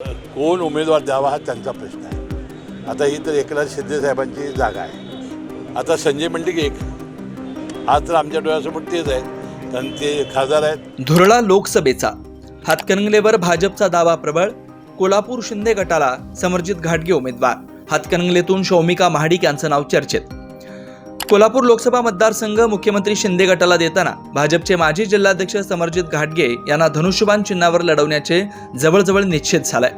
कोण उमेदवार द्यावा हा त्यांचा प्रश्न आहे। आता ही तर एकनाथ शिंदे साहेबांची जागा आहे। आता संजय मंडलिक एक आज तर आमच्या डोळ्यासमोर तेच आहेत, कारण ते खासदार आहेत। धुरळा लोकसभेचा हातकणंगलेवर भाजपचा दावा प्रबळ। कोल्हापूर शिंदे गटाला समरजित घाटगे उमेदवार। हातकणंगलेतून शौमिका महाडिक यांचं नाव चर्चेत। कोल्हापूर लोकसभा मतदारसंघ मुख्यमंत्री शिंदे गटाला देताना भाजपचे माजी जिल्हाध्यक्ष समरजित घाटगे यांना धनुष्यबाण चिन्हावर लढवण्याचे जवळजवळ निश्चित झालंय।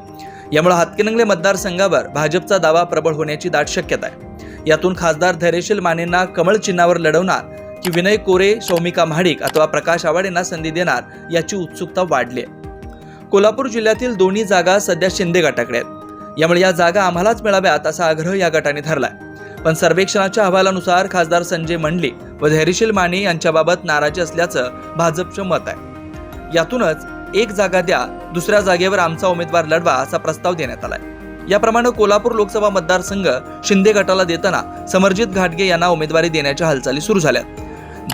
यामुळे हातकणंगले मतदारसंघावर भाजपचा दावा प्रबळ होण्याची दाट शक्यता आहे। यातून खासदार धैर्यशील मानेंना कमळ चिन्हावर लढवणार की विनय कोरे, शौमिका महाडिक अथवा प्रकाश आवाडेंना संधी देणार याची उत्सुकता वाढली आहे। कोल्हापूर जिल्ह्यातील दोन्ही जागा सध्या शिंदे गटाकडे आहेत, यामुळे या जागा आम्हालाच मिळाव्यात असा आग्रह या गटाने धरलाय। पण सर्वेक्षणाच्या अहवालानुसार खासदार संजय मंडलिक व धैर्यशील माने यांच्याबाबत नाराजी असल्याचं भाजपचं मत आहे। यातूनच एक जागा द्या, दुसऱ्या जागेवर आमचा उमेदवार लढवा असा प्रस्ताव देण्यात आलाय। याप्रमाणे कोल्हापूर लोकसभा मतदारसंघ शिंदे गटाला देताना समरजित घाटगे यांना उमेदवारी देण्याच्या हालचाली सुरू झाल्यात।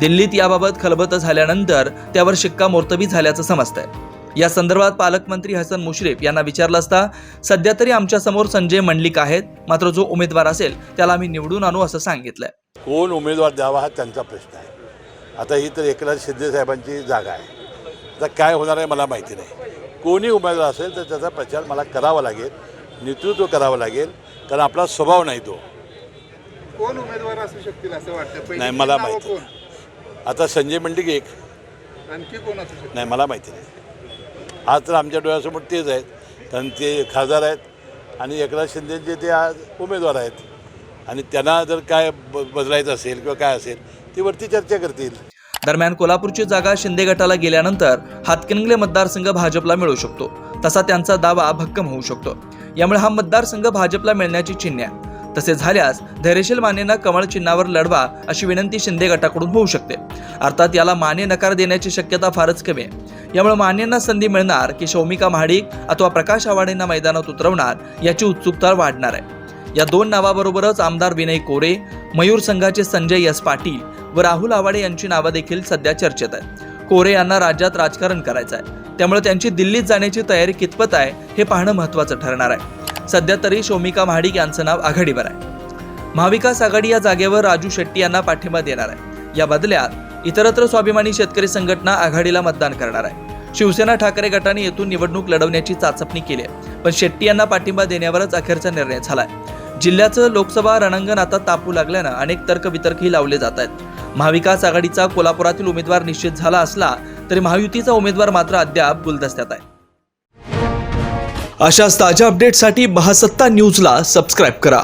दिल्लीत याबाबत खलबत झाल्यानंतर त्यावर शिक्कामोर्तबी झाल्याचं समजतंय। या संदर्भात पालकमंत्री हसन मुश्रीफ यांना विचारलं असता सध्या तरी आमच्या समोर संजय मंडलिक आहेत, मात्र जो उमेदवार असेल त्याला आम्ही निवडून आणू असं सांगितलंय। कोण उमेदवार द्यावा हा त्यांचा प्रश्न आहे। आता ही तर एकनाथ शिंदे साहेबांची जागा आहे। आता काय होणार आहे मला माहिती नाही। कोणी उमेदवार असेल तर त्याचा प्रचार मला करावा लागेल, नेतृत्व करावं लागेल, कारण आपला स्वभाव नाही तो। कोण उमेदवार असू शकतील असं वाटतं? नाही मला माहिती नाही। आता संजय मंडलिक एक, आणखी कोण असू शकतं? नाही मला माहिती नाही। आज तर आमच्या डोळ्यासमोर तेच आहेत, कारण ते खासदार आहेत आणि एकनाथ शिंदेचे ते आज उमेदवार आहेत, आणि त्यांना जर काय बदलायचं असेल किंवा काय असेल ती वरती चर्चा करतील। दरम्यान कोल्हापूरची जागा शिंदे गटाला गेल्यानंतर हातकणंगले मतदारसंघ भाजपला मिळू शकतो, तसा त्यांचा दावा भक्कम होऊ शकतो। यामुळे हा मतदारसंघ भाजपला मिळण्याची चिन्हे आहे। तसे झाल्यास धैर्यशील मानेंना कमळ चिन्हावर लढवा अशी विनंती शिंदे गटाकडून होऊ शकते। अर्थात याला माने नकार देण्याची शक्यता फारच कमी आहे। यामुळे मानेंना संधी मिळणार की शौमिका महाडिक अथवा प्रकाश आवाडेंना मैदानात उतरवणार याची उत्सुकता वाढणार आहे। या दोन नावाबरोबरच आमदार विनय कोरे, मयूर संघाचे संजय एस पाटील व राहुल आवाडे यांची नावं देखील सध्या चर्चेत आहेत। कोरे यांना राज्यात राजकारण करायचं आहे, त्यामुळे त्यांची दिल्लीत जाण्याची तयारी कितपत आहे हे पाहणं महत्त्वाचं ठरणार आहे। सध्या तरी शौमिका महाडिक यांचं नाव आघाडीवर आहे। महाविकास आघाडी या जागेवर राजू शेट्टी यांना पाठिंबा देणार आहे। या बदल्यात इतरत्र स्वाभिमानी शेतकरी संघटना आघाडीला मतदान करणार आहे। शिवसेना ठाकरे गटाने येथून निवडणूक लढवण्याची चाचपणी केली आहे, पण शेट्टी यांना पाठिंबा देण्यावरच अखेरचा निर्णय झालाय। जिल्ह्याचं लोकसभा रणांगण आता तापू लागल्यानं अनेक तर्कवितर्कही लावले जात आहेत। महाविकास आघाडीचा कोल्हापुरातील उमेदवार निश्चित झाला असला तरी महायुतीचा उमेदवार मात्र अद्याप गुलदस्त्यात आहे। अशाच ताज्या अपडेटसाठी महासत्ता न्यूजला सबस्क्राईब करा।